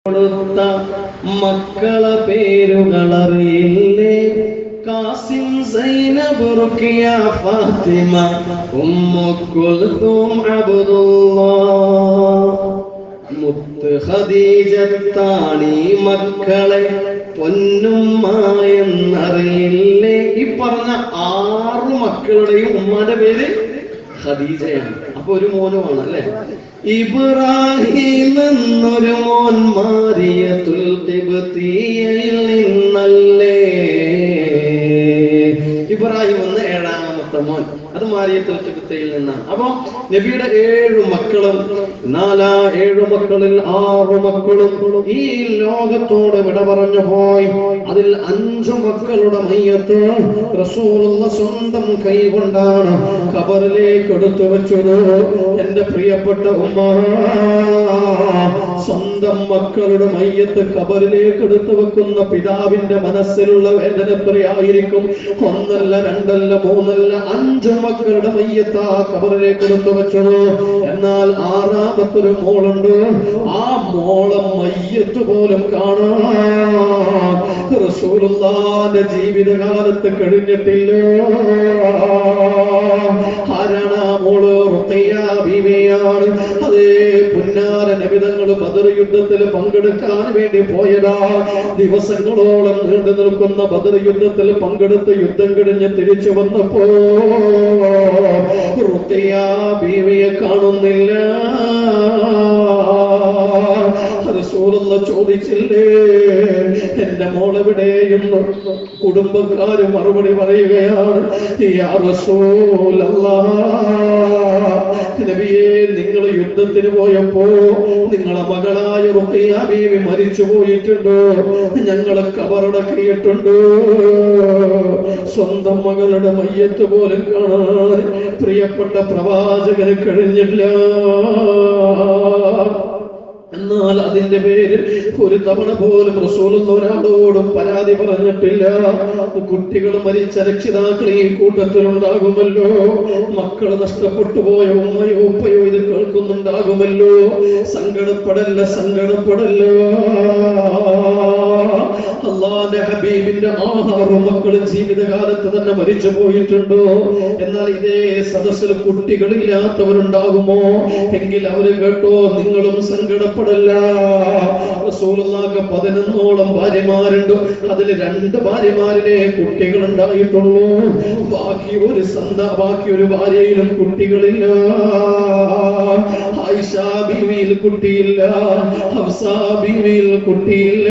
കൊടുത്ത മക്കളെ പേരുകളറിയില്ലേ? കാസിം, സൈനബ്, റുഖിയ, ഫാത്തിമ, ഉമ്മു കുൽഥൂം, അബ്ദുല്ലാഹ്, മുത്ത് ഖദീജത്താണീ മക്കളെ പൊന്നുമ്മയെന്നറിയില്ലേ? ഈ പറഞ്ഞ 6 മക്കളുടെയും ഉമ്മാന്റെ പേര് ഖദീജയാണ്. അപ്പൊ ഒരു മോനുമാണ് അല്ലെ? ഇബ്രാഹിം എന്നൊരു മോൻ മാരിയത്തുൽ ഖിബ്തിയയിൽ നിന്നല്ലേ? ഇബ്രാഹിം എന്ന 7ാമത്തെ മോൻ, അത് മാരിയത്തുൽ ഖിബ്തിയയിൽ നിന്നാണ്. അപ്പൊ നബിയുടെ 7 മക്കളും 7 മക്കളിൽ 6 മക്കളും ഈ ലോകത്തോട് വിട പറഞ്ഞു പോയി. അതിൽ 5 മക്കളുടെ മയ്യത്ത് റസൂലുള്ള സ്വന്തം കൈ കൊണ്ടാണ് ഖബറിലേക്ക് എടുത്തു വെച്ചത്. എന്റെ പ്രിയപ്പെട്ട ഉമ്മ, സ്വന്തം മക്കളുടെ മയ്യത്ത് ഖബറിലേക്ക് എടുത്തു വെക്കുന്ന പിതാവിന്റെ മനസ്സിലുള്ള വേദന എത്രയായിരിക്കും? 1 അല്ല 2 അല്ല 3 അല്ല 5 മക്കളുടെ മയ്യത്ത് ആ ഖബറിലേക്ക് എടുത്തു വെച്ചത്. എന്നാൽ 6ാമത്തൊരു മോളുണ്ട്. ആ മോളെ മയ്യത്ത് പോലും കാണാൻ റസൂലുള്ളാഹിന്റെ ജീവിതകാലത്ത് കഴിഞ്ഞിട്ടില്ല. ആരാണ് ആ മോള്? റുഖിയ ബീവിയാണ്. അതേ പുന്നാര നബി തങ്ങൾ ബദർ യുദ്ധത്തിൽ പങ്കെടുക്കാൻ വേണ്ടി പോയതാ. ദിവസങ്ങളോളം നീണ്ടു നിൽക്കുന്ന ബദർ യുദ്ധത്തിൽ പങ്കെടുത്ത് യുദ്ധം കഴിഞ്ഞ് തിരിച്ചു വന്നപ്പോ റുഖിയ ബീവിയെ കാണുന്നില്ല. റസൂലുള്ള ചോദിച്ചില്ലേ എന്റെ മോളെവിടെയെന്ന്? കുടുംബക്കാര് മറുപടി പറയുകയാണ്, യാ റസൂലല്ലാഹ്, നബിയേ, നിങ്ങൾ യുദ്ധത്തിന് പോയപ്പോ നിങ്ങളെ മകളായ റുഖിയ ബീവി മരിച്ചു പോയിട്ടുണ്ടോ? ഞങ്ങളെ ഖബറടക്കിയിട്ടുണ്ടോ? സ്വന്തം മകളുടെ മയ്യത്ത് പോലും കാണാൻ പ്രിയപ്പെട്ട പ്രവാചകന് കഴിഞ്ഞില്ല. എന്നാൽ അതിന്റെ പേരിൽ ഒരു തവണ പോലും റസൂലുള്ള ഒരാളോടും പരാതി പറഞ്ഞിട്ടില്ല. കുട്ടികൾ മരിച്ച രക്ഷിതാക്കൾ ഈ കൂട്ടത്തിലുണ്ടാകുമല്ലോ, മക്കൾ നഷ്ടപ്പെട്ടു പോയ ഉമ്മയോ ഉപ്പയോ ഇത് കേൾക്കുന്നുണ്ടാകുമല്ലോ. സങ്കടപ്പെടല്ല, സങ്കടപ്പെടല്ലോ. അല്ലാഹുവിന്റെ ഹബീബിന്റെ 6 മക്കൾ ജീവിതകാലത്ത് തന്നെ മരിച്ചു പോയിട്ടുണ്ടോ? എന്നാൽ ഇതേ സദസ്സിൽ കുട്ടികളില്ലാത്തവരുണ്ടാകുമോ? എങ്കിൽ അവര് കേട്ടോ, നിങ്ങളും സങ്കടപ്പെടല്ല. റസൂലുള്ളാഹിക്ക് 11ഓളം ഭാര്യമാരുണ്ട്. അതിൽ 2 ഭാര്യമാരിലെ കുട്ടികൾ ഉണ്ടായിട്ടുള്ളൂ. ബാക്കി ഒരു ഭാര്യയിലും കുട്ടികളില്ല. ആയിഷ ബീവിയിൽ കുട്ടിയില്ല, ഹഫ്സ ബീവിയിൽ കുട്ടിയില്ല.